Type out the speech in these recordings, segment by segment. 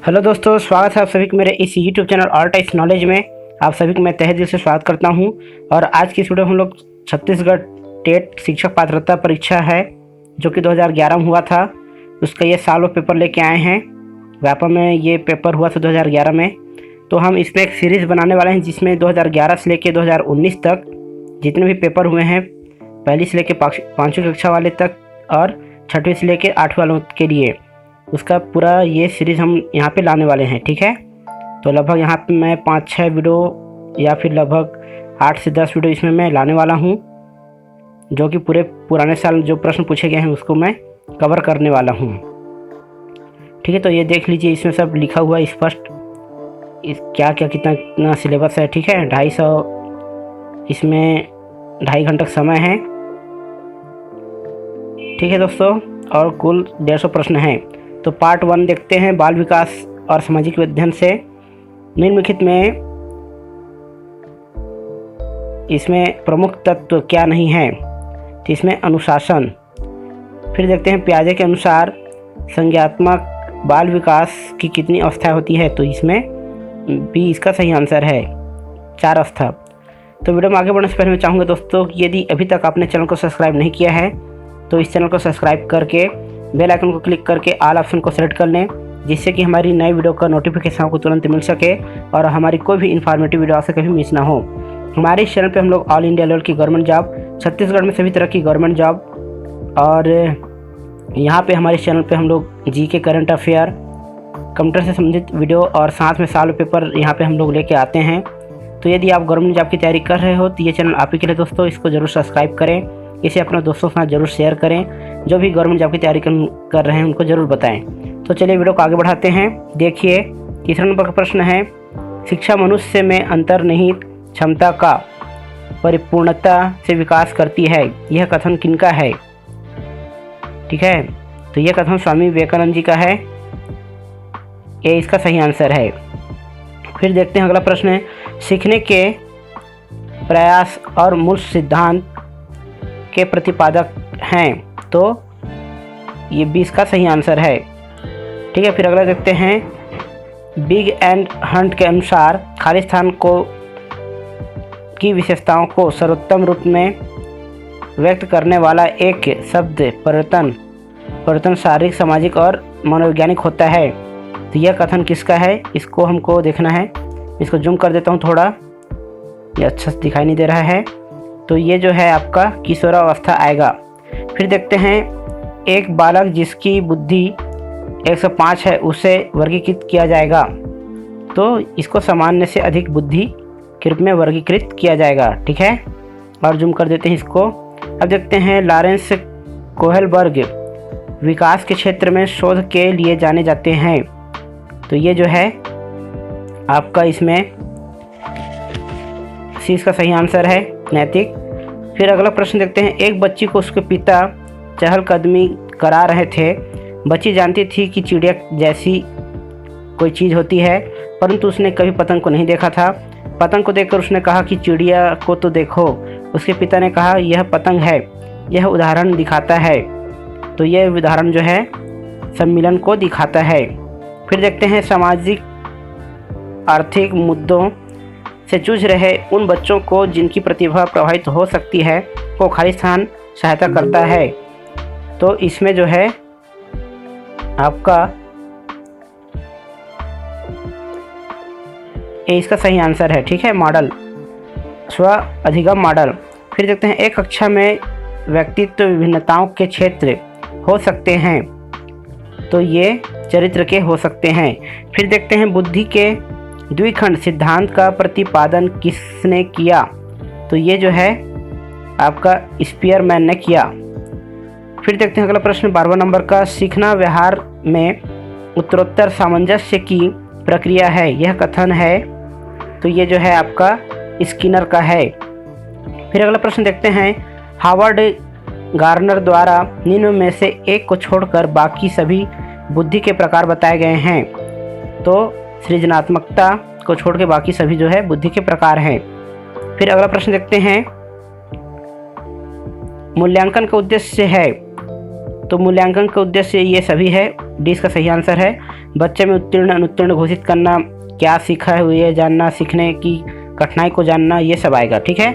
Hello दोस्तों, स्वागत है आप सभी को मेरे इस YouTube channel all types knowledge में। आप सभी को मैं तहे दिल से स्वागत करता हूं। और आज की इस वीडियो में हम लोग छत्तीसगढ़ टेट शिक्षक पात्रता परीक्षा है जो कि 2011 में हुआ था, उसका ये साल और पेपर लेके आए हैं। व्यापम में ये पेपर हुआ था 2011 में। तो हम इसमें एक सीरीज़ बनाने वाले हैं जिसमें 2011 से लेकर 2019 तक जितने भी पेपर हुए हैं, पहली से लेकर 5वीं कक्षा वाले तक और 6वीं से लेकर 8वीं वालों के लिए, उसका पूरा ये सीरीज़ हम यहाँ पे लाने वाले हैं। ठीक है, तो लगभग यहाँ पे मैं 5-6 वीडियो या फिर लगभग 8 से 10 वीडियो इसमें मैं लाने वाला हूँ, जो कि पूरे पुराने साल जो प्रश्न पूछे गए हैं उसको मैं कवर करने वाला हूँ। ठीक है, तो ये देख लीजिए, इसमें सब लिखा हुआ है स्पष्ट, इस क्या क्या कितना सिलेबस है। ठीक है, 250, इसमें 2.5 घंटे का समय है। ठीक है दोस्तों, और कुल 150 प्रश्न हैं। तो पार्ट 1 देखते हैं, बाल विकास और सामाजिक अध्ययन से निम्नलिखित में इसमें प्रमुख तत्व क्या नहीं है। तो इसमें अनुशासन। फिर देखते हैं पियाजे के अनुसार संज्ञात्मक बाल विकास की कितनी अवस्थाएं होती है। तो इसमें बी इसका सही आंसर है, 4 अवस्था। तो वीडियो में आगे बढ़ने से पहले मैं चाहूँगा दोस्तों कि यदि अभी तक आपने चैनल को सब्सक्राइब नहीं किया है तो इस चैनल को सब्सक्राइब करके बेल आइकन को क्लिक करके ऑल ऑप्शन को सेलेक्ट कर लें, जिससे कि हमारी नई वीडियो का नोटिफिकेशन आपको तुरंत मिल सके और हमारी कोई भी इन्फॉर्मेटिव वीडियो आपसे कभी मिस ना हो। हमारे इस चैनल पे हम लोग ऑल इंडिया लेवल की गवर्नमेंट जॉब, छत्तीसगढ़ में सभी तरह की गवर्नमेंट जॉब, और यहाँ पे हमारे चैनल पे हम लोग जीके, करंट अफेयर, कंप्यूटर से संबंधित वीडियो और साथ में साल पेपर यहाँ पे हम लोग लेके आते हैं। तो यदि आप गवर्नमेंट जॉब की तैयारी कर रहे हो तो ये चैनल आप ही के लिए दोस्तों, इसको ज़रूर सब्सक्राइब करें, इसे अपने दोस्तों के साथ जरूर शेयर करें। जो भी गवर्नमेंट जॉब की तैयारी कर रहे हैं उनको ज़रूर बताएं। तो चलिए वीडियो को आगे बढ़ाते हैं। देखिए, तीसरा नंबर का प्रश्न है, शिक्षा मनुष्य में अंतर्निहित क्षमता का परिपूर्णता से विकास करती है, यह कथन किनका है। ठीक है, तो यह कथन स्वामी विवेकानंद जी का है, ये इसका सही आंसर है। फिर देखते हैं अगला प्रश्न है, सीखने के प्रयास और मूल सिद्धांत के प्रतिपादक हैं। तो ये 20 का सही आंसर है। ठीक है, फिर अगला देखते हैं, बिग एंड हंट के अनुसार खाली स्थान को की विशेषताओं को सर्वोत्तम रूप में व्यक्त करने वाला एक शब्द परिवर्तन शारीरिक, सामाजिक और मनोवैज्ञानिक होता है। तो यह कथन किसका है, इसको हमको देखना है। इसको जूम कर देता हूँ थोड़ा, ये अच्छा से दिखाई नहीं दे रहा है। तो ये जो है आपका किशोरावस्था आएगा। फिर देखते हैं, एक बालक जिसकी बुद्धि 105 है उसे वर्गीकृत किया जाएगा। तो इसको सामान्य से अधिक बुद्धि के रूप में वर्गीकृत किया जाएगा। ठीक है, और जूम कर देते हैं इसको। अब देखते हैं, लॉरेंस कोहलबर्ग विकास के क्षेत्र में शोध के लिए जाने जाते हैं। तो ये जो है आपका इसमें सी इसका सही आंसर है, नैतिक। फिर अगला प्रश्न देखते हैं, एक बच्ची को उसके पिता चहलकदमी करा रहे थे। बच्ची जानती थी कि चिड़िया जैसी कोई चीज़ होती है, परंतु उसने कभी पतंग को नहीं देखा था। पतंग को देखकर उसने कहा कि चिड़िया को तो देखो। उसके पिता ने कहा, यह पतंग है, यह उदाहरण दिखाता है। तो यह उदाहरण जो है सम्मिलन को दिखाता है। फिर देखते हैं, सामाजिक आर्थिक मुद्दों से जूझ रहे उन बच्चों को जिनकी प्रतिभा प्रभावित हो सकती है को खाली स्थान सहायता करता है। तो इसमें जो है आपका ये इसका सही आंसर है। ठीक है, मॉडल, स्व अधिगम मॉडल। फिर देखते हैं, एक कक्षा में व्यक्तित्व विभिन्नताओं के क्षेत्र हो सकते हैं। तो ये चरित्र के हो सकते हैं। फिर देखते हैं, बुद्धि के द्विखंड सिद्धांत का प्रतिपादन किसने किया। तो ये जो है आपका स्पीयरमैन ने किया। फिर देखते हैं अगला प्रश्न, 12वां नंबर का, सीखना व्यवहार में उत्तरोत्तर सामंजस्य की प्रक्रिया है, यह कथन है। तो ये जो है आपका स्किनर का है। फिर अगला प्रश्न देखते हैं, हार्वर्ड गार्नर द्वारा निम्न में से एक को छोड़कर बाकी सभी बुद्धि के प्रकार बताए गए हैं। तो सृजनात्मकता को छोड़ के बाकी सभी जो है बुद्धि के प्रकार हैं। फिर अगला प्रश्न देखते हैं, मूल्यांकन का उद्देश्य है तो मूल्यांकन का उद्देश्य ये सभी है। डी इसका सही आंसर है। बच्चे में उत्तीर्ण अनुत्तीर्ण घोषित करना, क्या सीखा है ये जानना, सीखने की कठिनाई को जानना, ये सब आएगा। ठीक है।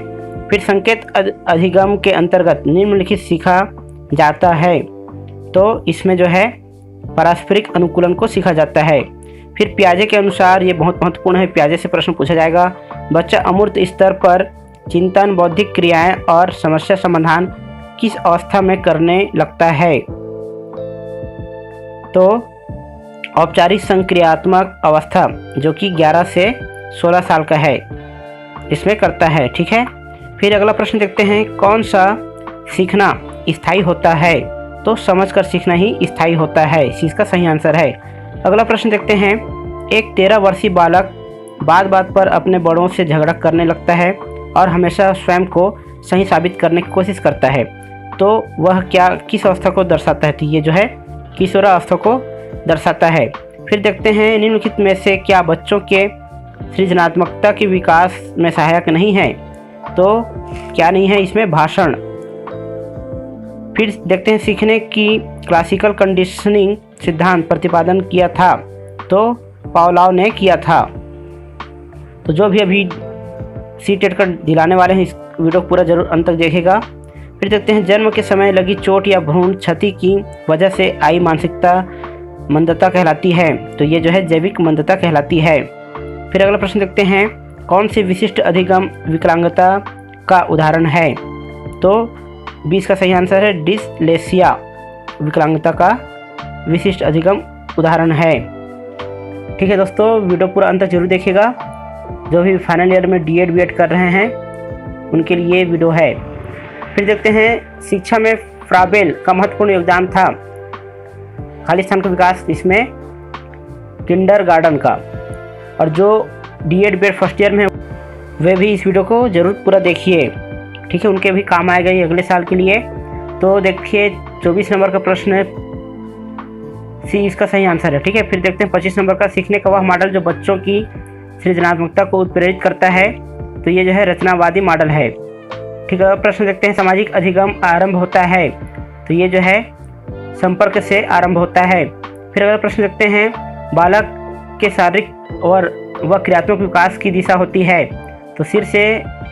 फिर संकेत अधिगम के अंतर्गत निम्नलिखित सीखा जाता है, तो इसमें जो है पारस्परिक अनुकूलन को सीखा जाता है। फिर पियाजे के अनुसार, ये बहुत महत्वपूर्ण है, पियाजे से प्रश्न पूछा जाएगा। बच्चा अमूर्त स्तर पर चिंतन, बौद्धिक क्रियाएं और समस्या समाधान किस अवस्था में करने लगता है? तो औपचारिक संक्रियात्मक अवस्था, जो कि 11 से 16 साल का है, इसमें करता है। ठीक है। फिर अगला प्रश्न देखते हैं, कौन सा सीखना स्थायी होता है? तो समझकर सीखना ही स्थायी होता है, इसका सही आंसर है। अगला प्रश्न देखते हैं, एक 13 वर्षीय बालक बात बात पर अपने बड़ों से झगड़ा करने लगता है और हमेशा स्वयं को सही साबित करने की कोशिश करता है, तो वह क्या किस अवस्था को दर्शाता है? तो ये जो है किशोरावस्था को दर्शाता है। फिर देखते हैं, निम्नलिखित में से क्या बच्चों के सृजनात्मकता के विकास में सहायक नहीं है? तो क्या नहीं है इसमें? भाषण। फिर देखते हैं, सीखने की क्लासिकल कंडीशनिंग सिद्धांत प्रतिपादन किया था, तो पावलोव ने किया था। तो जो भी अभी सीटेट का दिलाने वाले हैं, इस वीडियो को पूरा जरूर अंत तक देखेगा। फिर देखते हैं, जन्म के समय लगी चोट या भ्रूण क्षति की वजह से आई मानसिकता मंदता कहलाती है, तो ये जो है जैविक मंदता कहलाती है। फिर अगला प्रश्न देखते हैं, कौन सी विशिष्ट अधिगम विकलांगता का उदाहरण है? तो 20 का सही आंसर है, डिसलेक्सिया विकलांगता का विशिष्ट अधिगम उदाहरण है। ठीक है दोस्तों, वीडियो पूरा अंत तक जरूर देखिएगा। जो भी फाइनल ईयर में डीएड बीएड कर रहे हैं उनके लिए वीडियो है। फिर देखते हैं, शिक्षा में फ्राबेल का महत्वपूर्ण योगदान था। खालिस्तान का विकास इसमें किंडरगार्टन का, और जो डीएड बीएड फर्स्ट ईयर में वे भी इस वीडियो को जरूर पूरा देखिए। ठीक है, उनके भी काम आएगा ये अगले साल के लिए। तो देखिए 24 नंबर का प्रश्न है, सी इसका सही आंसर है। ठीक है। फिर देखते हैं 25 नंबर का, सीखने का वह मॉडल जो बच्चों की सृजनात्मकता को उत्प्रेरित करता है, तो ये जो है रचनावादी मॉडल है। ठीक है। प्रश्न देखते हैं, सामाजिक अधिगम आरंभ होता है, तो ये जो है संपर्क से आरंभ होता है। फिर अगला प्रश्न देखते हैं, बालक के शारीरिक और व क्रियात्मक विकास की दिशा होती है, तो सिर से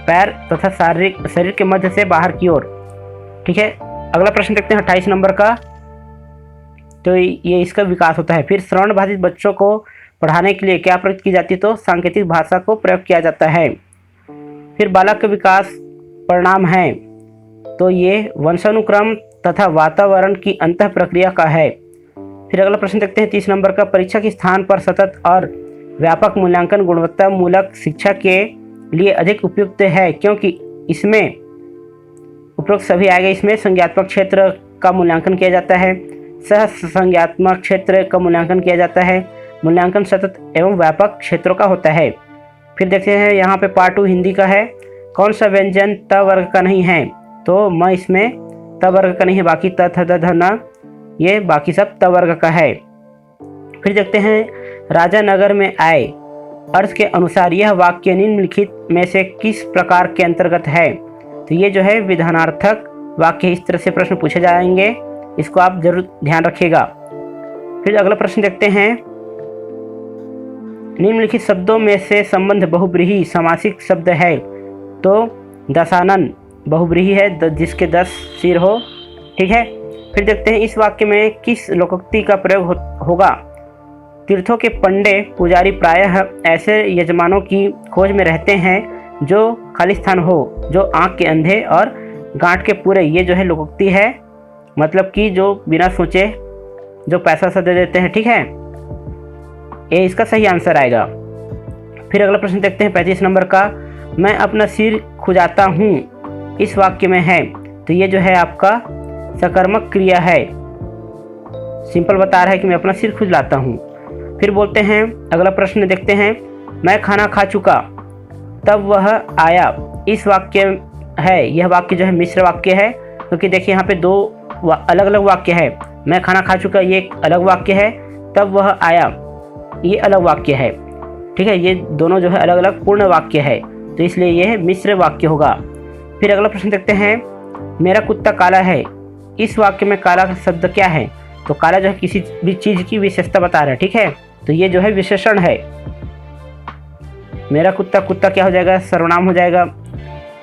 पैर तथा शरीर के मध्य से बाहर की ओर। ठीक है। अगला प्रश्न देखते हैं 28 नंबर का, तो ये इसका विकास होता है। फिर श्रवण बाधित बच्चों को पढ़ाने के लिए क्या प्रयुक्त की जाती है? तो सांकेतिक भाषा को प्रयोग किया जाता है। फिर बालक का विकास परिणाम है, तो ये वंशानुक्रम तथा वातावरण की अंतः प्रक्रिया का है। फिर अगला प्रश्न देखते हैं 30 नंबर का, परीक्षा के स्थान पर सतत और व्यापक मूल्यांकन गुणवत्ता मूलक शिक्षा के लिए अधिक उपयुक्त है, क्योंकि इसमें उपरोक्त सभी आएगा। इसमें संज्ञात्मक क्षेत्र का मूल्यांकन किया जाता है, सह संज्ञात्मक क्षेत्र का मूल्यांकन किया जाता है, मूल्यांकन सतत एवं व्यापक क्षेत्रों का होता है। फिर देखते हैं, यहाँ पे पार्ट 2 हिंदी का है, कौन सा व्यंजन त वर्ग का नहीं है? तो म इसमें त वर्ग का नहीं है, बाकी त थ द ध न ये बाकी सब त वर्ग का है। फिर देखते हैं, राजा नगर में आए अर्थ के अनुसार यह वाक्य निम्नलिखित में से किस प्रकार के अंतर्गत है? तो ये जो है विधानार्थक वाक्य, इस तरह से प्रश्न पूछे जाएंगे, इसको आप जरूर ध्यान रखिएगा। फिर अगला प्रश्न देखते हैं, निम्नलिखित शब्दों में से संबंध बहुब्रीहि समासिक शब्द है, तो दशानन बहुब्रीहि है जिसके 10 सिर हो। ठीक है। फिर देखते हैं, इस वाक्य में किस लोकोक्ति का प्रयोग होगा? तीर्थों के पंडे पुजारी प्रायः ऐसे यजमानों की खोज में रहते हैं जो खालिस्तान हो, जो आँख के अंधे और गांठ के पूरे। ये जो है लोकोक्ति है, मतलब कि जो बिना सोचे जो पैसा सा दे देते हैं। ठीक है, ये इसका सही आंसर आएगा। फिर अगला प्रश्न देखते हैं 35 नंबर का, मैं अपना सिर खुजाता हूँ इस वाक्य में है, तो ये जो है आपका सकर्मक क्रिया है, सिंपल बता रहा है कि मैं अपना सिर खुजलाता हूँ। फिर बोलते हैं, अगला प्रश्न देखते हैं, मैं खाना खा चुका तब वह आया, इस वाक्य है, यह वाक्य जो है मिश्र वाक्य है, क्योंकि देखिए यहाँ पे दो अलग अलग वाक्य है। मैं खाना खा चुका ये एक अलग वाक्य है, तब वह आया ये अलग वाक्य है। ठीक है, ये दोनों जो है अलग अलग पूर्ण वाक्य है, तो इसलिए यह मिश्र वाक्य होगा। फिर अगला प्रश्न देखते हैं, मेरा कुत्ता काला है, इस वाक्य में काला शब्द क्या है? तो काला जो है किसी भी चीज़ की विशेषता बता रहा है, ठीक है। तो ये जो है विशेषण है। मेरा कुत्ता, कुत्ता क्या हो जाएगा? सर्वनाम हो जाएगा।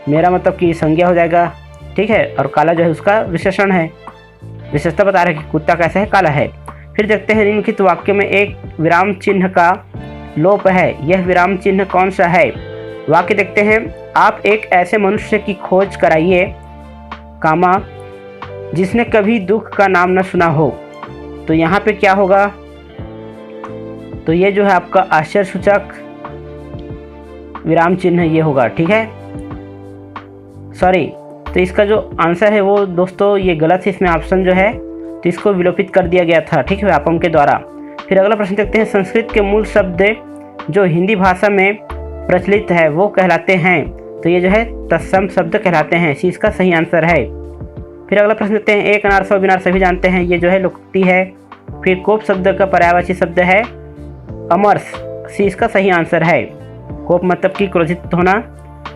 मेरा मतलब कि संज्ञा हो जाएगा, ठीक है। और काला जो है उसका विशेषण है, विशेषता बता रहा है कि कुत्ता कैसा है, काला है। फिर देखते हैं निम्नलिखित वाक्य में एक विराम चिन्ह का लोप है, यह विराम चिन्ह कौन सा है? वाक्य देखते हैं, आप एक ऐसे मनुष्य की खोज कराइए, कामा, जिसने कभी दुख का नाम न सुना हो। तो यहाँ पे क्या होगा? तो ये जो है आपका आश्चर्यसूचक विराम चिन्ह ये होगा, ठीक है। सॉरी, तो इसका जो आंसर है वो दोस्तों ये गलत है, इसमें ऑप्शन जो है तो इसको विलोपित कर दिया गया था, ठीक है, व्यापम के द्वारा। फिर अगला प्रश्न देखते हैं, संस्कृत के मूल शब्द जो हिंदी भाषा में प्रचलित है वो कहलाते हैं। तो ये जो है तत्सम शब्द कहलाते हैं, सी इसका सही आंसर है। फिर अगला प्रश्न देखते हैं, एक अनार सौ बिनार सभी जानते हैं, ये जो है लोकोक्ति है। फिर कोप शब्द का पर्यायवाची शब्द है अमर्ष, सी इसका सही आंसर है। कोप मतलब कि क्रोधित होना,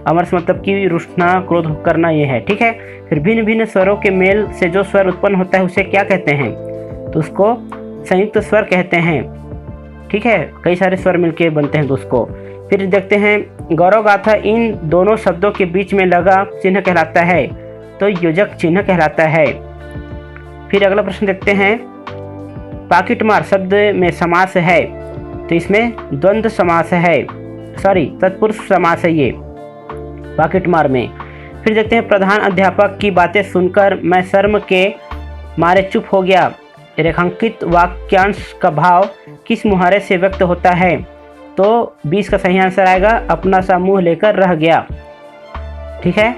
अमर्ष मतलब कि रुष्णा, क्रोध करना, ये है, ठीक है। फिर भिन्न भिन्न स्वरों के मेल से जो स्वर उत्पन्न होता है उसे क्या कहते हैं? तो उसको संयुक्त स्वर कहते हैं, ठीक है। कई सारे स्वर मिलके बनते हैं तो उसको। फिर देखते हैं, गौरव गाथा इन दोनों शब्दों के बीच में लगा चिन्ह कहलाता है, तो योजक चिन्ह कहलाता है। फिर अगला प्रश्न देखते हैं, पाकिटमार शब्द में समास है, तो इसमें द्वंद्व समास है, सॉरी तत्पुरुष समास है ये पाकिटमार में। फिर देखते हैं, प्रधान अध्यापक की बातें सुनकर मैं शर्म के मारे चुप हो गया, रेखांकित वाक्यांश का भाव किस मुहावरे से व्यक्त होता है? तो 20 का सही आंसर आएगा, अपना सा मुँह लेकर रह गया, ठीक है।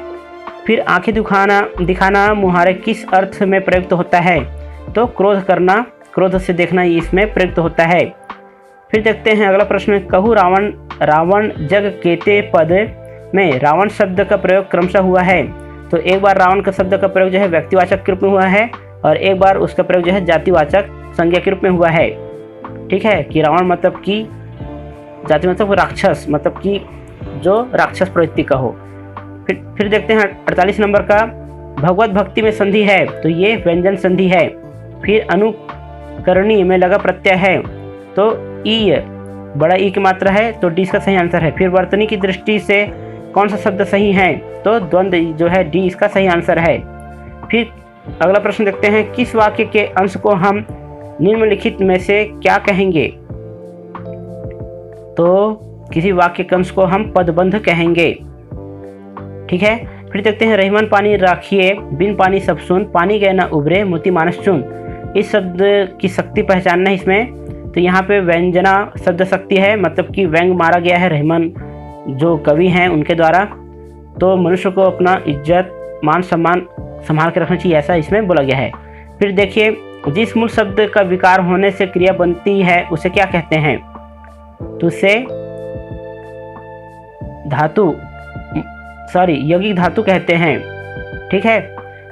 फिर आंखें दिखाना मुहावरे किस अर्थ में प्रयुक्त होता है? तो क्रोध करना, क्रोध से देखना इसमें प्रयुक्त होता है। फिर देखते हैं अगला प्रश्न, कहू रावण रावण जग केते पद में रावण शब्द का प्रयोग क्रमशः हुआ है। तो एक बार रावण का शब्द का प्रयोग जो है व्यक्तिवाचक के रूप में हुआ है और एक बार उसका प्रयोग जो है जातिवाचक संज्ञा के रूप में हुआ है, ठीक है। कि रावण मतलब कि जाति मतलब राक्षस, मतलब कि जो राक्षस प्रवृत्ति का हो। फिर देखते हैं 48 नंबर का, भगवत भक्ति में संधि है, तो ये व्यंजन संधि है। फिर अनुकरणी में लगा प्रत्यय है, तो ई बड़ा ई की मात्रा है, तो डी इसका सही आंसर है। फिर वर्तनी की दृष्टि से कौन सा शब्द सही है? तो द्वंद्व जो है डी इसका सही आंसर है। फिर अगला प्रश्न देखते हैं, किस वाक्य के अंश को हम निम्नलिखित में से क्या कहेंगे? तो किसी वाक्य के अंश को हम पदबंध कहेंगे, ठीक है। फिर देखते हैं, रहीमन पानी राखिए बिन पानी सब सुन, पानी गए ना उभरे मोती मानस चुन। इस शब्द की शक्ति पहचानना है इसमें। तो यहाँ पे व्यंजना शब्द शक्ति है, मतलब कि व्यंग मारा गया है रहीमन जो कवि हैं उनके द्वारा। तो मनुष्य को अपना इज्जत मान सम्मान संभाल के रखना चाहिए, ऐसा इसमें बोला गया है। फिर देखिए, जिस मूल शब्द का विकार होने से क्रिया बनती है उसे क्या कहते हैं? तो उसे धातु यौगिक धातु कहते हैं, ठीक है।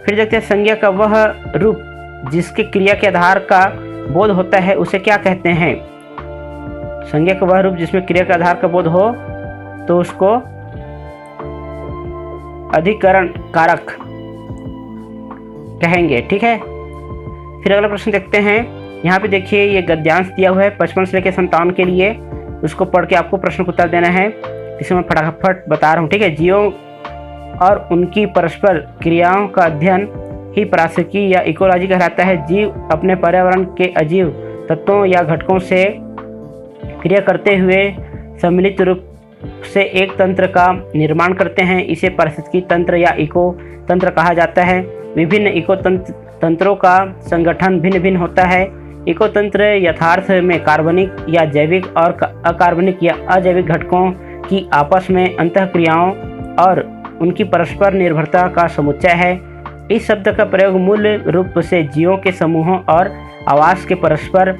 फिर देखते हैं, संज्ञा का वह रूप जिसके क्रिया के आधार का बोध होता है उसे क्या कहते हैं? संज्ञा का वह रूप जिसमें क्रिया के आधार का बोध हो तो उसको अधिकरण कारक कहेंगे, ठीक है। फिर अगला प्रश्न देखते हैं, यहाँ पे देखिए ये गद्यांश दिया हुआ है 55 से लेकर 57 के लिए, उसको पढ़ के आपको प्रश्न का उत्तर देना है। इसे मैं फटाफट बता रहा हूँ, ठीक है। जीवों और उनकी परस्पर क्रियाओं का अध्ययन ही पारिस्थितिकी या इकोलॉजी कहलाता है। जीव अपने पर्यावरण के अजीव तत्वों या घटकों से क्रिया करते हुए सम्मिलित रूप से एक तंत्र का निर्माण करते हैं, इसे पारिस्थितिकी तंत्र या इको तंत्र कहा जाता है। विभिन्न इको तंत्रों का संगठन भिन्न भिन्न होता है। इको तंत्र यथार्थ में कार्बनिक या जैविक और अकार्बनिक या अजैविक घटकों की आपस में अंतःक्रियाओं और उनकी परस्पर निर्भरता का समुच्चय है। इस शब्द का प्रयोग मूल रूप से जीवों के समूहों और आवास के परस्पर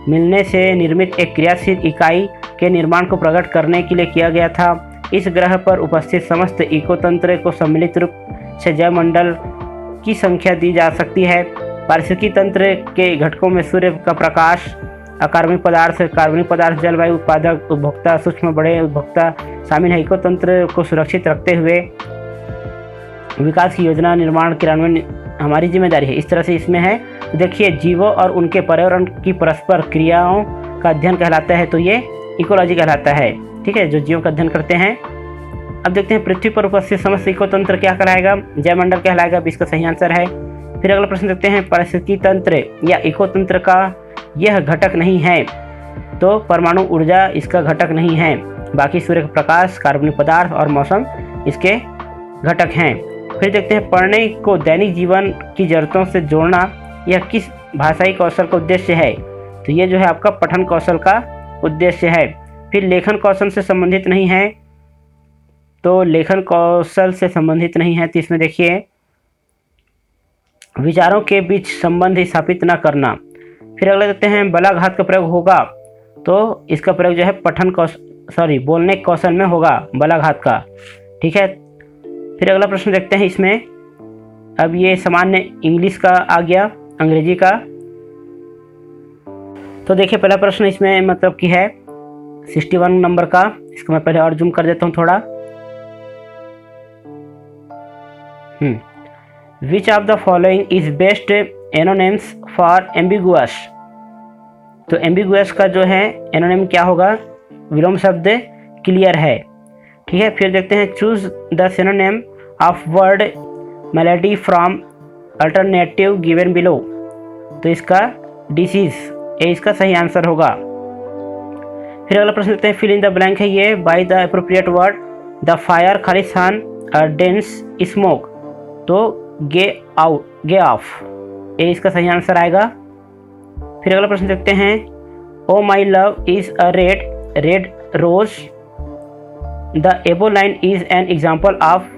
मिलने से निर्मित एक क्रियाशील इकाई के निर्माण को प्रकट करने के लिए किया गया था। इस ग्रह पर उपस्थित समस्त इकोतंत्र को सम्मिलित रूप से जैवमंडल की संख्या दी जा सकती है। पारिस्थितिकी तंत्र के घटकों में सूर्य का प्रकाश, अकार्बनिक पदार्थ, कार्बनिक पदार्थ, जलवायु, उत्पादक, उपभोक्ता, सूक्ष्म बड़े उपभोक्ता शामिल है। इको तंत्र को सुरक्षित रखते हुए विकास की योजना निर्माण क्रियान्वयन हमारी जिम्मेदारी है, इस तरह से इसमें है। तो देखिए, जीवों और उनके पर्यावरण की परस्पर क्रियाओं का अध्ययन कहलाता है, तो ये इकोलॉजी कहलाता है। ठीक है, जो जीवों का अध्ययन करते हैं। अब देखते हैं पृथ्वी पर उपस्थित समस्त इकोतंत्र क्या कहलाएगा? जैवमंडल कहलाएगा, भी इसका सही आंसर है। फिर अगला प्रश्न देखते हैं, पारिस्थितिकी तंत्र या इकोतंत्र का यह घटक नहीं है, तो परमाणु ऊर्जा इसका घटक नहीं है। बाकी सूर्य का प्रकाश, कार्बनिक पदार्थ और मौसम इसके घटक हैं। फिर देखते हैं, पढ़ने को दैनिक जीवन की जरूरतों से जोड़ना यह किस भाषाई कौशल का उद्देश्य है? तो ये जो है आपका पठन कौशल का उद्देश्य है। फिर लेखन कौशल से संबंधित नहीं है, तो लेखन कौशल से संबंधित नहीं है, तो इसमें देखिए, विचारों के बीच संबंध स्थापित न करना। फिर अगला देखते हैं, बलाघात का प्रयोग होगा, तो इसका प्रयोग जो है बोलने कौशल में होगा, बलाघात का। ठीक है। फिर अगला प्रश्न देखते हैं इसमें, अब ये सामान्य इंग्लिश का आ गया, अंग्रेजी का। तो देखिए, पहला प्रश्न इसमें मतलब कि है 61 नंबर का। इसको मैं पहले और जूम कर देता हूँ थोड़ा। Which of the following is best synonyms for ambiguous? तो ambiguous का जो है एनोनिम क्या होगा? विलोम शब्द क्लियर है। ठीक है। फिर देखते हैं, choose the synonym of word melody from alternative given below. तो इसका डिसीज, ये इसका सही आंसर होगा। फिर अगला प्रश्न देखते हैं, फिल इन द ब्लैंक है ये, by the appropriate word. The fire Khalistan dense smoke, तो गे ऑफ, ये इसका सही आंसर आएगा। फिर अगला प्रश्न देखते हैं, O my love is a red rose, the above line is an example of.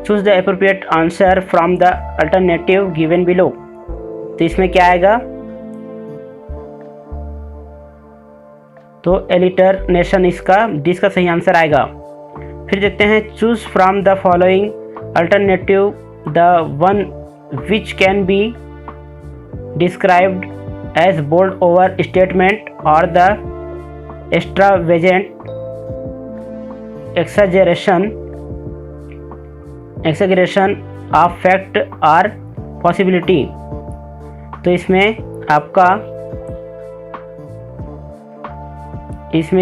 Choose the appropriate answer from the alternative given below. तो इसमें क्या आएगा? तो एलिटरनेशन इसका सही आंसर आएगा। फिर देखते हैं, choose from the following alternative the one which can be described as bold over statement or the extravagant exaggeration of fact or possibility। तो इसमें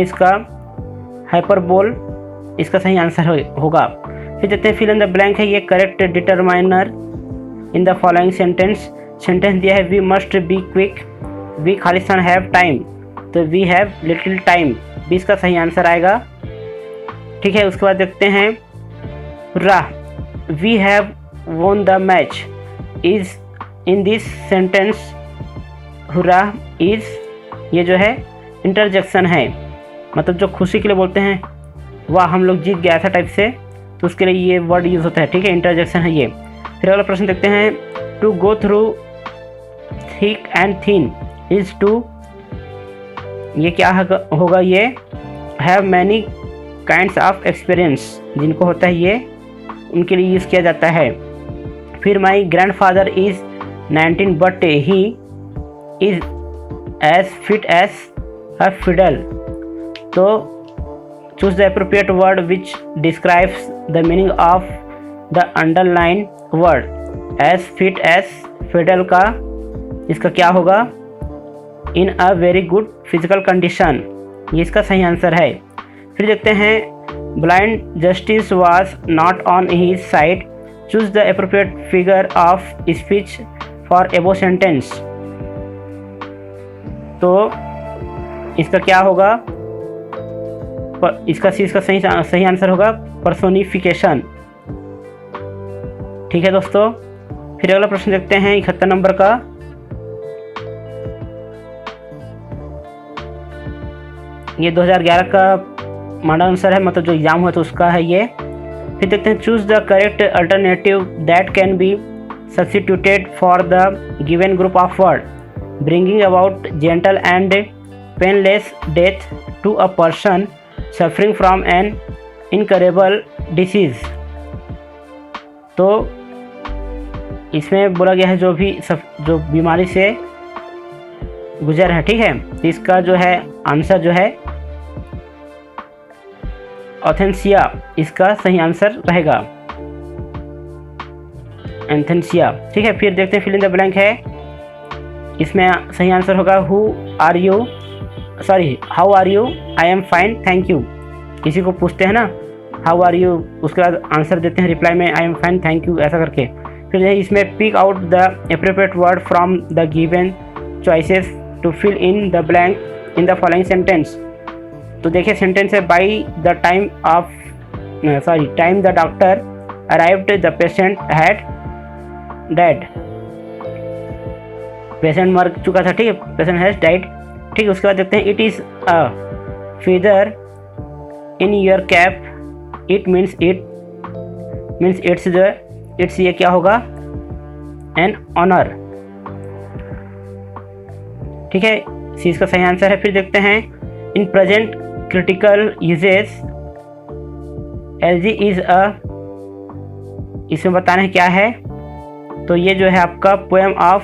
इसका हाइपरबोल इसका सही आंसर होगा। फिर देखते हैं, फिल इन द ब्लैंक है ये, correct determiner in the following sentence दिया है, we must be quick, we खालिस्तान हैव टाइम, तो वी हैव लिटिल टाइम, भी इसका सही आंसर आएगा। ठीक है। उसके बाद देखते हैं, we have won the match is in this sentence, hurrah is, ये जो है इंटरजेक्शन है, मतलब जो खुशी के लिए बोलते हैं, वाह हम लोग जीत गया ऐसा टाइप से, तो उसके लिए ये वर्ड यूज़ होता है। ठीक है, इंटरजेक्शन है ये। फिर अगला प्रश्न देखते हैं, to go through thick and thin is to, ये क्या होगा? ये have many kinds of experience, जिनको होता है ये उनके लिए यूज़ किया जाता है। फिर my grandfather is 19 but he is as fit as a fiddle, तो choose the appropriate word which describes the meaning of the underlined word। as fit as fiddle का इसका क्या होगा? in a very good physical condition, ये इसका सही answer है। फिर देखते हैं, blind justice was not on his side, choose the appropriate figure of speech for above sentence। तो इसका क्या होगा? इसका सही आंसर होगा पर्सोनिफिकेशन। ठीक है दोस्तों। फिर अगला प्रश्न देखते हैं 71 नंबर का। ये 2011 का मॉडल आंसर है, मतलब जो एग्जाम हुआ तो उसका है ये। फिर देखते हैं, choose the correct alternative that can be substituted for the given group of word, bringing about gentle and painless death to a person suffering from an incurable disease. तो इसमें बोला गया है जो बीमारी से गुजर है। ठीक है, तो इसका जो है आंसर जो है ऑथेंसिया, इसका सही आंसर रहेगा। एंथेसिया। ठीक है, फिर देखते हैं फिल इन द ब्लैंक है, इसमें सही आंसर होगा how are you, I am fine thank you. किसी को पूछते हैं ना हाउ आर यू, उसके बाद आंसर देते हैं रिप्लाई में I am fine thank you, ऐसा करके। फिर इसमें pick out the appropriate word from the given choices to fill in the blank in the following sentence. तो देखिए सेंटेंस है by the time the doctor arrived the patient had dead, patient मर चुका था। ठीक है, पेशेंट हैज डाइड। ठीक है, उसके बाद देखते हैं it is a feather in your cap, it means it's ये क्या होगा, एन ऑनर। ठीक है, सी इसका सही आंसर है। फिर देखते हैं in present critical uses LG is a, इसमें बताना है क्या है, तो ये जो है आपका poem of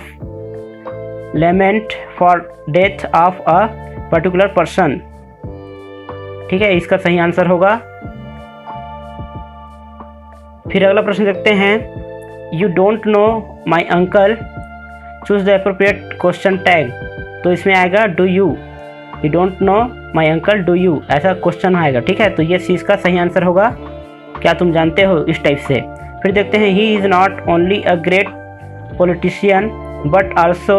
lament for death of a particular person. ठीक है, इसका सही आंसर होगा। फिर अगला प्रश्न देखते हैं you don't know my uncle, choose the appropriate question tag. तो इसमें आएगा do you don't know my uncle do you, ऐसा क्वेश्चन आएगा। ठीक है, तो ये चीज़ का सही आंसर होगा क्या तुम जानते हो, इस टाइप से। फिर देखते हैं he is not only a great politician but also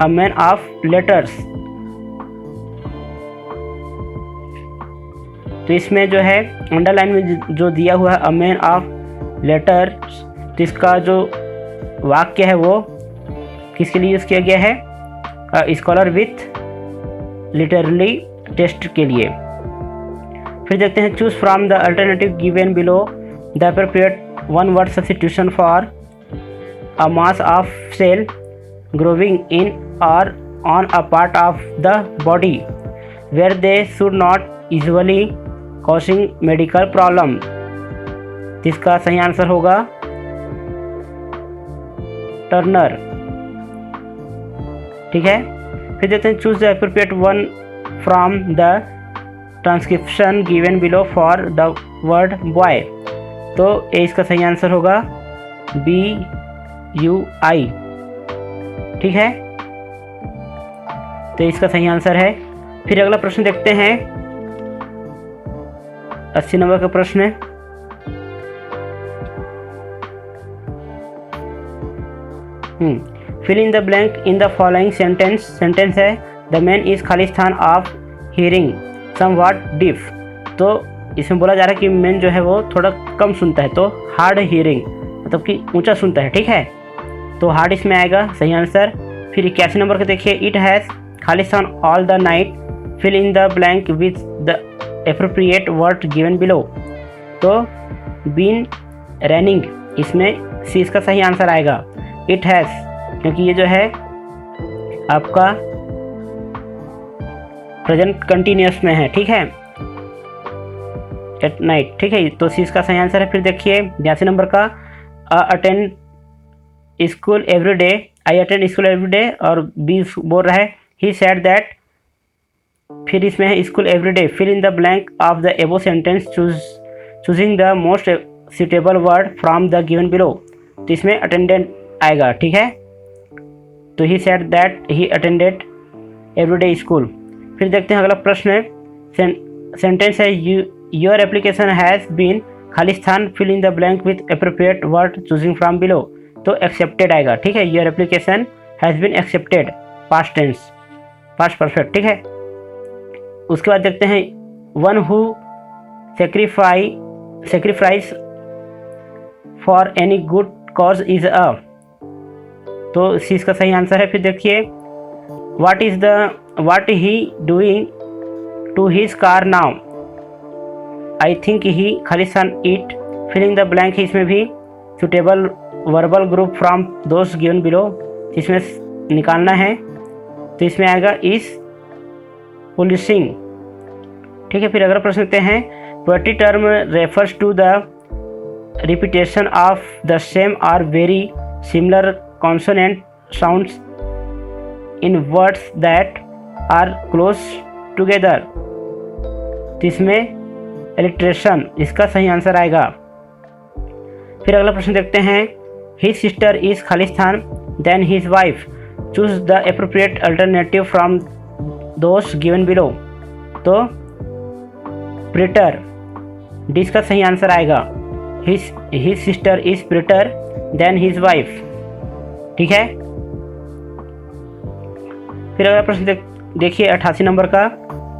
a man of letters. तो इसमें जो है अंडरलाइन में जो दिया हुआ है अ मैन ऑफ लेटर्स, तो इसका जो वाक्य है वो किसके लिए यूज़ किया गया है, स्कॉलर विथ लिटरली टेस्ट के लिए। फिर देखते हैं choose from the alternative given below the appropriate one word substitution for a mass of cell growing in or on a part of the body where they should not usually causing medical problem. इसका सही answer होगा Turner. ठीक है, फिर देखते हैं choose the appropriate one from the transcription given below for the word boy. तो ए इसका सही आंसर होगा BUI। ठीक है, तो इसका सही आंसर है। फिर अगला प्रश्न देखते हैं 80 नंबर का प्रश्न है। Fill in the blank in the following sentence. Sentence है द मैन इज खालिस्तान ऑफ हियरिंग समवॉट डिफ। तो इसमें बोला जा रहा है कि मैन जो है वो थोड़ा कम सुनता है, तो हार्ड हियरिंग मतलब कि ऊंचा सुनता है। ठीक है, तो हार्ड इसमें आएगा सही आंसर। फिर 81 नंबर का देखिए इट हैज़ खालिस्तान all the night, fill in the blank with the appropriate word given below. तो बीन रनिंग, इसमें सी इसका सही आंसर आएगा इट हैज़, क्योंकि ये जो है आपका प्रेजेंट कंटिन्यूस में है। ठीक है, एट नाइट। ठीक है, तो सी इसका सही आंसर है। फिर देखिए 82 नंबर का attend school every day, I attend school every day, और बी बोल रहा है ही सेड दैट। फिर इसमें है school every day, fill in the blank of the above sentence choosing the most suitable word from the given below. तो इसमें attendant आएगा। ठीक है, तो he said that he attended every day school. फिर देखते हैं अगला प्रश्न है सेंटेंस है योर एप्लीकेशन हैज़ बीन खालिस्तान, fill in the blank with appropriate word choosing from below. तो एक्सेप्टेड आएगा। ठीक है, your application has been accepted, past tense, past perfect. ठीक है, उसके बाद देखते हैं one who sacrifice for any good cause is a. तो इसी इसका सही आंसर है। फिर देखिए what he doing to his car now, I think he खालिस्तान इट, फिलिंग द ब्लैंक। इसमें भी सुटेबल वर्बल ग्रुप फ्रॉम दोस्त गिवन बिलो, इसमें निकालना है। तो इसमें आएगा इस पुलिसिंग। ठीक है, फिर अगला प्रश्न देखते हैं poetry term refers to the repetition of the same or very similar consonant sounds in words that are close together. तो इसमें एलिट्रेशन, इसका सही आंसर आएगा। फिर अगला प्रश्न देखते हैं हिज सिस्टर इज खालिस्तान than his wife, choose the appropriate alternative from those given below. तो प्रेटर, डी इसका सही आंसर आएगा। His sister is greater than his wife. ठीक है, फिर अगला प्रश्न देखिए 88 नंबर का।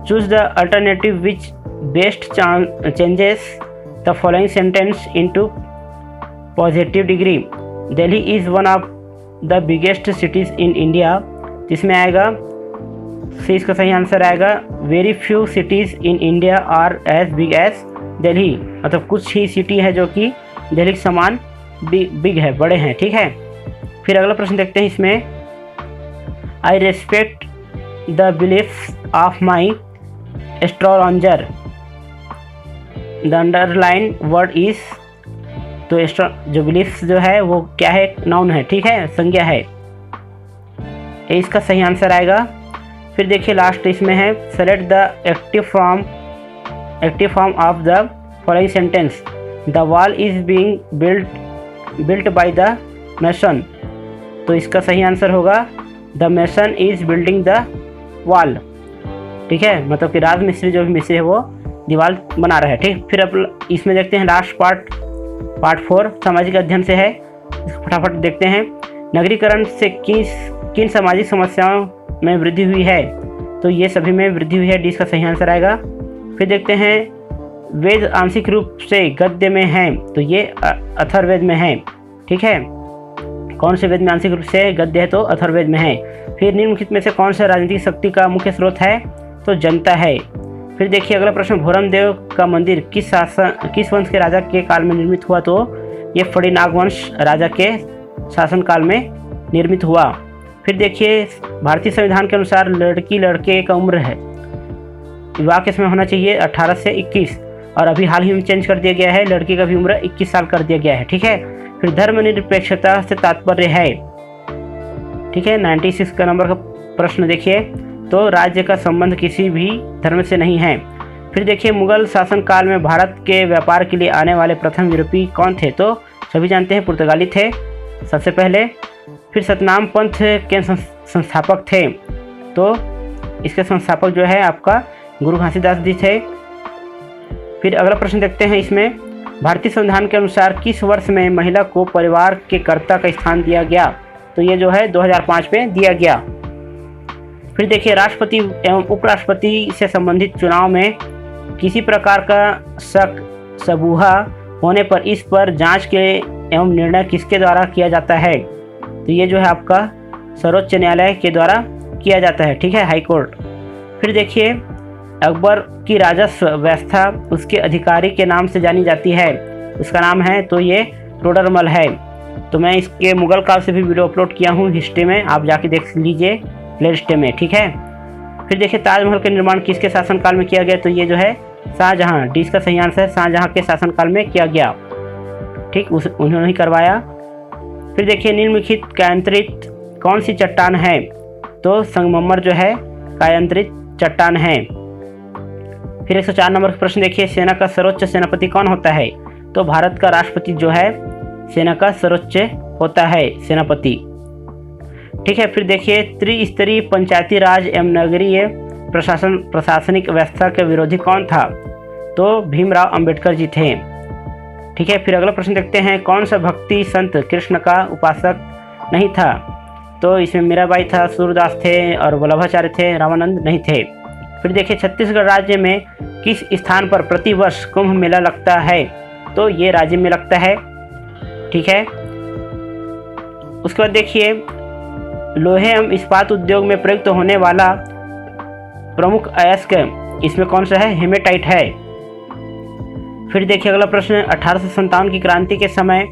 Choose the alternative which best changes the following sentence into positive degree. Delhi is one of the biggest cities in India, जिसमें आएगा सी इसका सही आंसर आएगा। Very few cities in India are as big as Delhi, मतलब कुछ ही city है जो कि दिल्ली के समान बिग है, बड़े हैं। ठीक है, फिर अगला प्रश्न देखते हैं इसमें। आई respect the beliefs of my astrologer, the underline word is. तो जो बिलीफ्स जो है वो क्या है, नाउन है। ठीक है, संज्ञा है, ये इसका सही आंसर आएगा। फिर देखिए लास्ट इसमें है select the active form of the following sentence. The wall is being built by the mason. तो इसका सही आंसर होगा the mason is building the wall. ठीक है, मतलब कि राजमिस्त्री जो भी मिस्त्री है वो दीवार बना रहा है। ठीक, फिर अब इसमें देखते हैं लास्ट पार्ट 4 सामाजिक अध्ययन से है, इसको फटाफट देखते हैं। नगरीकरण से किन सामाजिक समस्याओं में वृद्धि हुई है। तो ये सभी में वृद्धि हुई है, डी इसका सही आंसर आएगा। फिर देखते हैं वेद आंशिक रूप से गद्य में है, तो ये अथर्ववेद में है। ठीक है, कौन से वेद में आंशिक रूप से गद्य है, तो अथर्ववेद में है। फिर निम्नलिखित में से कौन सा राजनीतिक शक्ति का मुख्य स्रोत है, तो जनता है। फिर देखिए अगला प्रश्न, भोरम देव का मंदिर किस वंश के राजा के काल में निर्मित हुआ। तो ये फड़ीनाग वंश राजा के शासनकाल में निर्मित हुआ। फिर देखिए भारतीय संविधान के अनुसार लड़की लड़के का उम्र है विवाह के समय होना चाहिए 18 से 21, और अभी हाल ही में चेंज कर दिया गया है, लड़की का भी उम्र 21 साल कर दिया गया है। ठीक है, फिर धर्मनिरपेक्षता से तात्पर्य है। ठीक है, 96 का नंबर का प्रश्न देखिए। तो राज्य का संबंध किसी भी धर्म से नहीं है। फिर देखिए मुगल शासनकाल में भारत के व्यापार के लिए आने वाले प्रथम यूरोपीय कौन थे। तो सभी जानते हैं पुर्तगाली थे सबसे पहले। फिर सतनाम पंथ के संस्थापक थे, तो इसके संस्थापक जो है आपका गुरु घासीदास जी थे। फिर अगला प्रश्न देखते हैं इसमें, भारतीय संविधान के अनुसार किस वर्ष में महिला को परिवार के कर्ता का स्थान दिया गया। तो ये जो है 2005 में दिया गया। फिर देखिए राष्ट्रपति एवं उपराष्ट्रपति से संबंधित चुनाव में किसी प्रकार का शक सबूहा होने पर इस पर जांच के एवं निर्णय किसके द्वारा किया जाता है। तो ये जो है आपका सर्वोच्च न्यायालय के द्वारा किया जाता है। ठीक है, हाई कोर्ट। फिर देखिए अकबर की राजस्व व्यवस्था उसके अधिकारी के नाम से जानी जाती है, उसका नाम है तो ये टोडरमल है। तो मैं इसके मुगल काल से भी वीडियो अपलोड किया हूँ हिस्ट्री में, आप जाके देख लीजिए प्लेलिस्ट में। ठीक है, फिर देखिए ताजमहल का निर्माण किसके शासनकाल में किया गया। तो ये जो है शाहजहां, डी इसका सही आंसर है, शाहजहां के शासनकाल में किया गया। ठीक, उन्होंने ही करवाया। फिर देखिए निम्नलिखित कायांतरित कौन सी चट्टान है। तो संगमरमर जो है कायांतरित चट्टान है। फिर 104 नंबर का प्रश्न देखिए, सेना का सर्वोच्च सेनापति कौन होता है। तो भारत का राष्ट्रपति जो है सेना का सर्वोच्च होता है सेनापति। ठीक है, फिर देखिए त्रिस्तरीय पंचायती राज एवं नगरीय प्रशासनिक व्यवस्था के विरोधी कौन था। तो भीमराव अंबेडकर जी थे। ठीक है, फिर अगला प्रश्न देखते हैं, कौन सा भक्ति संत कृष्ण का उपासक नहीं था। तो इसमें मीराबाई था, सूरदास थे और वल्लभाचार्य थे, रामानंद नहीं थे। फिर देखिए छत्तीसगढ़ राज्य में किस स्थान पर प्रतिवर्ष कुंभ मेला लगता है। तो ये राज्य में लगता है। ठीक है, उसके बाद देखिए लोहे एवं इस्पात उद्योग में प्रयुक्त होने वाला प्रमुख अयस्क इसमें कौन सा है, हेमेटाइट है। फिर देखिए अगला प्रश्न, 1857 की क्रांति के समय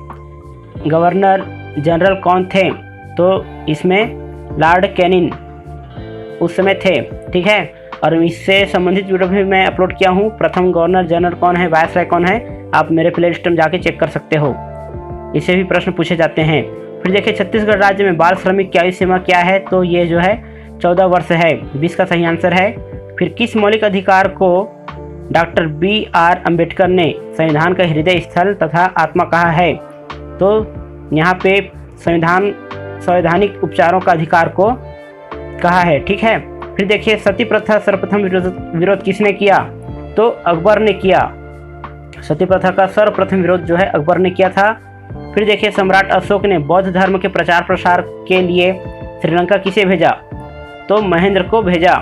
गवर्नर जनरल कौन थे। तो इसमें लॉर्ड कैनिंग उस समय थे। ठीक है, और इससे संबंधित वीडियो भी मैं अपलोड किया हूँ, प्रथम गवर्नर जनरल कौन है, वायसराय कौन है, आप मेरे प्लेलिस्ट में जाके चेक कर सकते हो, इससे भी प्रश्न पूछे जाते हैं। फिर देखिए छत्तीसगढ़ राज्य में बाल श्रमिक की आयु सीमा क्या है। तो ये जो है 14 वर्ष है, 20 का सही आंसर है। फिर किस मौलिक अधिकार को डॉक्टर BR अम्बेडकर ने संविधान का हृदय स्थल तथा आत्मा कहा है। तो यहाँ पे संवैधानिक उपचारों का अधिकार को कहा है। ठीक है, फिर देखिए सती प्रथा सर्वप्रथम विरोध किसने किया? तो अकबर ने किया। सती प्रथा का सर्वप्रथम विरोध जो है अकबर ने किया था। फिर देखिए सम्राट अशोक ने बौद्ध धर्म के प्रचार प्रसार के लिए श्रीलंका किसे भेजा? तो महेंद्र को भेजा,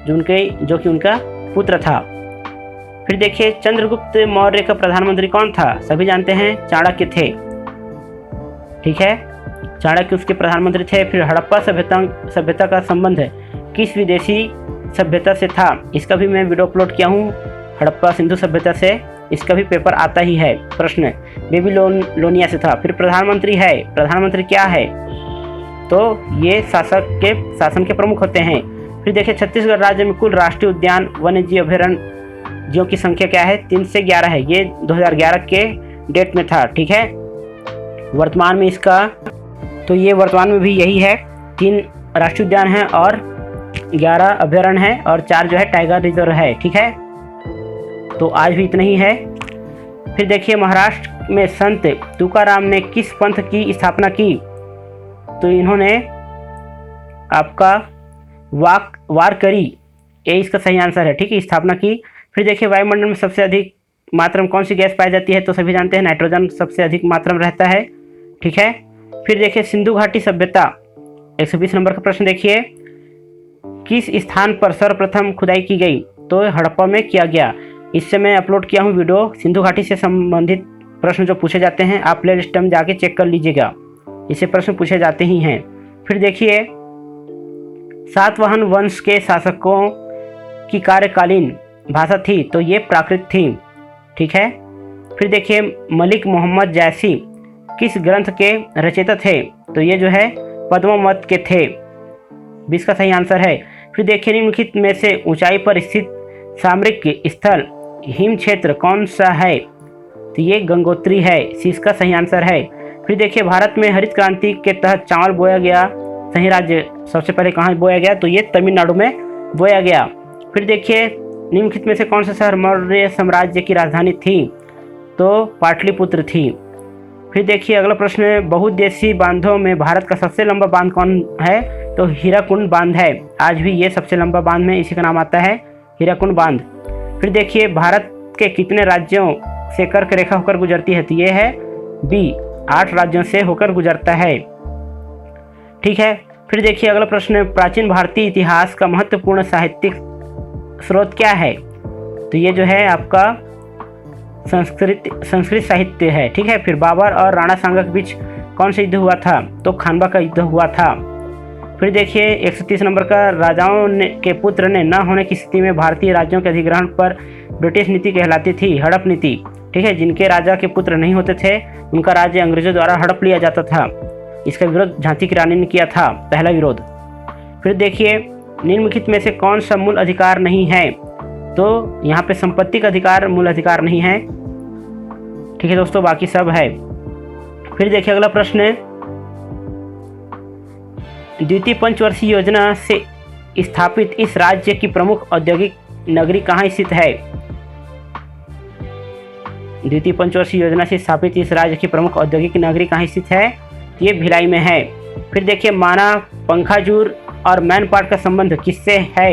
जो कि उनका पुत्र था। फिर देखिए चंद्रगुप्त मौर्य का प्रधानमंत्री कौन था? सभी जानते हैं चाणक्य थे। ठीक है, चाणक्य उसके प्रधानमंत्री थे। फिर हड़प्पा सभ्यता का संबंध किस विदेशी सभ्यता से था? इसका भी मैं वीडियो अपलोड किया हूँ, हड़प्पा सिंधु सभ्यता से। इसका भी पेपर आता ही है प्रश्न, बेबीलोनिया से था। फिर प्रधानमंत्री क्या है? तो ये शासन के प्रमुख होते हैं। फिर देखिए छत्तीसगढ़ राज्य में कुल राष्ट्रीय उद्यान वन्य जीव अभयारण्यों की संख्या क्या है? 3 से 11 है। ये 2011 के डेट में था। ठीक है, वर्तमान में वर्तमान में भी यही है। 3 राष्ट्रीय उद्यान हैं और 11 अभयारण्य है और 4 जो है टाइगर रिजर्व है। ठीक है, तो आज भी इतना ही है। फिर देखिए महाराष्ट्र में संत तुकाराम ने किस पंथ की स्थापना की? तो इन्होंने आपका वारकरी, ये इसका सही आंसर है। ठीक है, स्थापना की। फिर देखिए वायुमंडल में सबसे अधिक मात्रा में कौन सी गैस पाई जाती है? तो सभी जानते हैं नाइट्रोजन सबसे अधिक मात्रा में रहता है। ठीक है, फिर देखिए सिंधु घाटी सभ्यता 120 नंबर का प्रश्न देखिए, किस स्थान पर सर्वप्रथम खुदाई की गई? तो हड़प्पा में किया गया। इससे मैं अपलोड किया हूँ वीडियो, सिंधु घाटी से संबंधित प्रश्न जो पूछे जाते हैं आप प्ले लिस्ट में जाके चेक कर लीजिएगा, इससे प्रश्न पूछे जाते ही हैं। फिर देखिए सातवाहन वंश के शासकों की कार्यकालीन भाषा थी? तो ये प्राकृत थी। ठीक है, फिर देखिए मलिक मोहम्मद जैसी किस ग्रंथ के रचयिता थे? तो ये जो है पद्मावत के थे। 20 का सही आंसर है। फिर देखिए निम्नलिखित में से ऊंचाई पर स्थित सामरिक स्थल हिम क्षेत्र कौन सा है? तो ये गंगोत्री है। इसका सही आंसर है। फिर देखिए भारत में हरित क्रांति के तहत चावल बोया गया सही राज्य सबसे पहले कहाँ बोया गया? तो ये तमिलनाडु में बोया गया। फिर देखिए निम्नलिखित में से कौन सा शहर मौर्य साम्राज्य की राजधानी थी? तो पाटलिपुत्र थी। फिर देखिए अगला प्रश्न है, बहुउद्देशीय बांधों में भारत का सबसे लंबा बांध कौन है? तो हीराकुंड बांध है। आज भी ये सबसे लंबा बांध में इसी का नाम आता है, हीराकुंड बांध। फिर देखिए भारत के कितने राज्यों से कर्क रेखा होकर गुजरती है? तो ये है बी, 8 राज्यों से होकर गुजरता है। ठीक है, फिर देखिए अगला प्रश्न है, प्राचीन भारतीय इतिहास का महत्वपूर्ण साहित्यिक स्रोत क्या है? तो ये जो है आपका संस्कृत साहित्य है। ठीक है, फिर बाबर और राणा सांगा के बीच कौन सा युद्ध हुआ था? तो खानवा का युद्ध हुआ था। फिर देखिए 130 नंबर का, राजाओं के पुत्र ने न होने की स्थिति में भारतीय राज्यों के अधिग्रहण पर ब्रिटिश नीति कहलाती थी हड़प नीति। ठीक है, जिनके राजा के पुत्र नहीं होते थे उनका राज्य अंग्रेजों द्वारा हड़प लिया जाता था। इसका विरोध झांसी की रानी ने किया था, पहला विरोध। फिर देखिए निम्नलिखित में से कौन सा मूल अधिकार नहीं है? तो यहाँ पे संपत्ति का अधिकार मूल अधिकार नहीं है। ठीक है दोस्तों, बाकी सब है। फिर देखिए अगला प्रश्न है, द्वितीय पंचवर्षीय योजना से स्थापित इस राज्य की प्रमुख औद्योगिक नगरी कहाँ स्थित है? द्वितीय पंचवर्षीय योजना से स्थापित इस राज्य की प्रमुख औद्योगिक नगरी कहाँ स्थित है? ये भिलाई में है। फिर देखिए माना, पंखाजूर और मैनपाट का संबंध किससे है?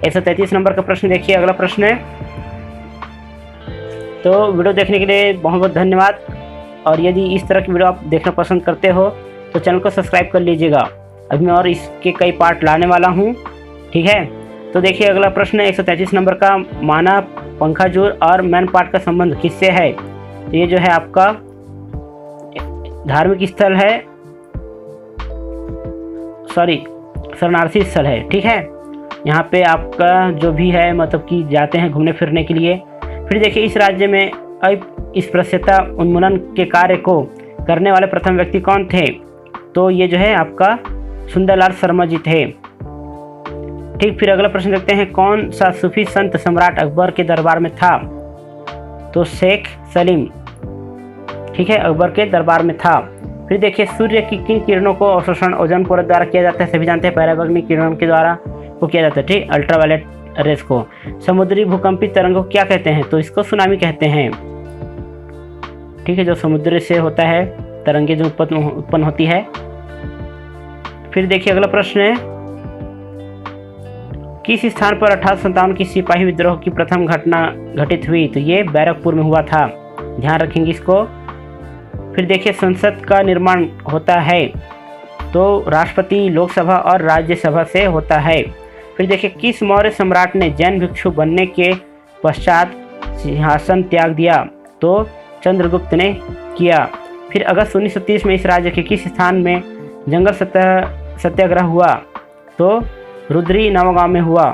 133 नंबर का प्रश्न देखिए अगला प्रश्न है। तो वीडियो देखने के लिए बहुत बहुत धन्यवाद, और यदि इस तरह की वीडियो आप देखना पसंद करते हो तो चैनल को सब्सक्राइब कर लीजिएगा। अभी मैं और इसके कई पार्ट लाने वाला हूँ। ठीक है, तो देखिए अगला प्रश्न है 133 नंबर का, माना, पंखाजूर और मैनपाट का संबंध किससे है? तो ये जो है आपका धार्मिक स्थल है, शरणार्थी स्थल है। ठीक है, यहाँ पे आपका जो भी है मतलब कि जाते हैं घूमने फिरने के लिए। फिर देखिए इस राज्य में अस्पृश्यता उन्मूलन के कार्य को करने वाले प्रथम व्यक्ति कौन थे? तो ये जो है आपका सुंदरलाल शर्मा जी थे। ठीक, फिर अगला प्रश्न देखते हैं, कौन सा सूफी संत सम्राट अकबर के दरबार में था? तो शेख सलीम। ठीक है, अकबर के दरबार में था। फिर देखिए सूर्य की किन किरणों को अवशोषण ओजोन परत द्वारा किया जाता है? सभी जानते हैं पराबैंगनी किरणों के द्वारा वो किया जाता है। ठीक, अल्ट्रावायलेट रेस को। समुद्री भूकंपित तरंगों को क्या कहते हैं? तो इसको सुनामी कहते हैं। ठीक है, जो समुद्र से होता है तरंगे जो उत्पन्न होती है। फिर देखिए अगला प्रश्न है, किस स्थान पर 1857 की सिपाही विद्रोह की प्रथम घटना घटित हुई? तो ये बैरकपुर में हुआ था, ध्यान रखेंगे इसको। फिर देखिए संसद का निर्माण होता है तो राष्ट्रपति, लोकसभा और राज्यसभा से होता है। फिर देखिए किस मौर्य सम्राट ने जैन भिक्षु बनने के पश्चात सिंहासन त्याग दिया? तो चंद्रगुप्त ने किया। फिर अगस्त 1930 में इस राज्य के किस स्थान में जंगल सत्याग्रह हुआ? तो रुद्री नवगांव में हुआ।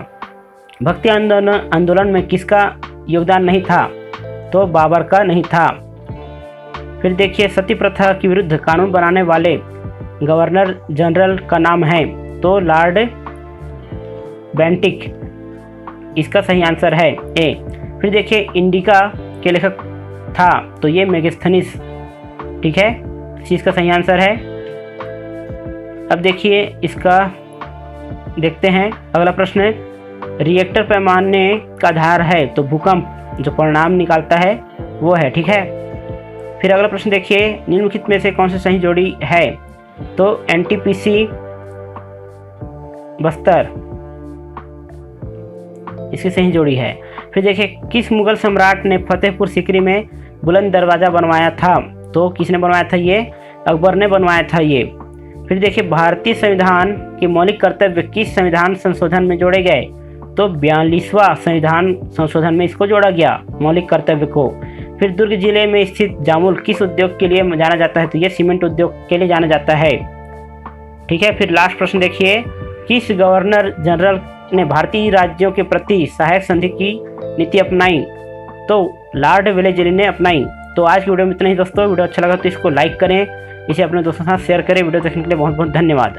भक्ति आंदोलन में किसका योगदान नहीं था? तो बाबर का नहीं था। फिर देखिए सती प्रथा के विरुद्ध कानून बनाने वाले गवर्नर जनरल का नाम है? तो लॉर्ड बेंटिक इसका सही आंसर है ए। फिर देखिए इंडिका के लेखक था? तो ये मेगास्थनीज, ठीक है, इसका सही आंसर है। अब देखिए इसका देखते हैं अगला प्रश्न है, रिएक्टर पैमाने का आधार है? तो भूकंप जो परिणाम निकालता है वो है, ठीक है। फिर अगला प्रश्न देखिए, निम्नलिखित में से कौन सी सही जोड़ी है? तो एनटीपीसी बस्तर इसकी सही जोड़ी है। फिर देखिए किस मुगल सम्राट ने फतेहपुर सीकरी में बुलंद दरवाजा बनवाया था? तो किसने बनवाया था? ये अकबर ने बनवाया था ये। फिर देखिए भारतीय संविधान के मौलिक कर्तव्य किस संविधान संशोधन में जोड़े गए? तो 42वां संविधान संशोधन में इसको जोड़ा गया, मौलिक कर्तव्य को। फिर दुर्ग जिले में स्थित जामुल किस उद्योग के लिए जाना जाता है? तो ये सीमेंट उद्योग के लिए जाना जाता है, ठीक है। फिर लास्ट प्रश्न देखिए, किस गवर्नर जनरल ने भारतीय राज्यों के प्रति सहायक संधि की नीति अपनाई? तो लॉर्ड वेलेस्ली ने अपनाई। तो आज की वीडियो में इतना ही दोस्तों। वीडियो अच्छा लगा तो इसको लाइक करें, इसे अपने दोस्तों के साथ शेयर करें। वीडियो देखने के लिए बहुत बहुत धन्यवाद।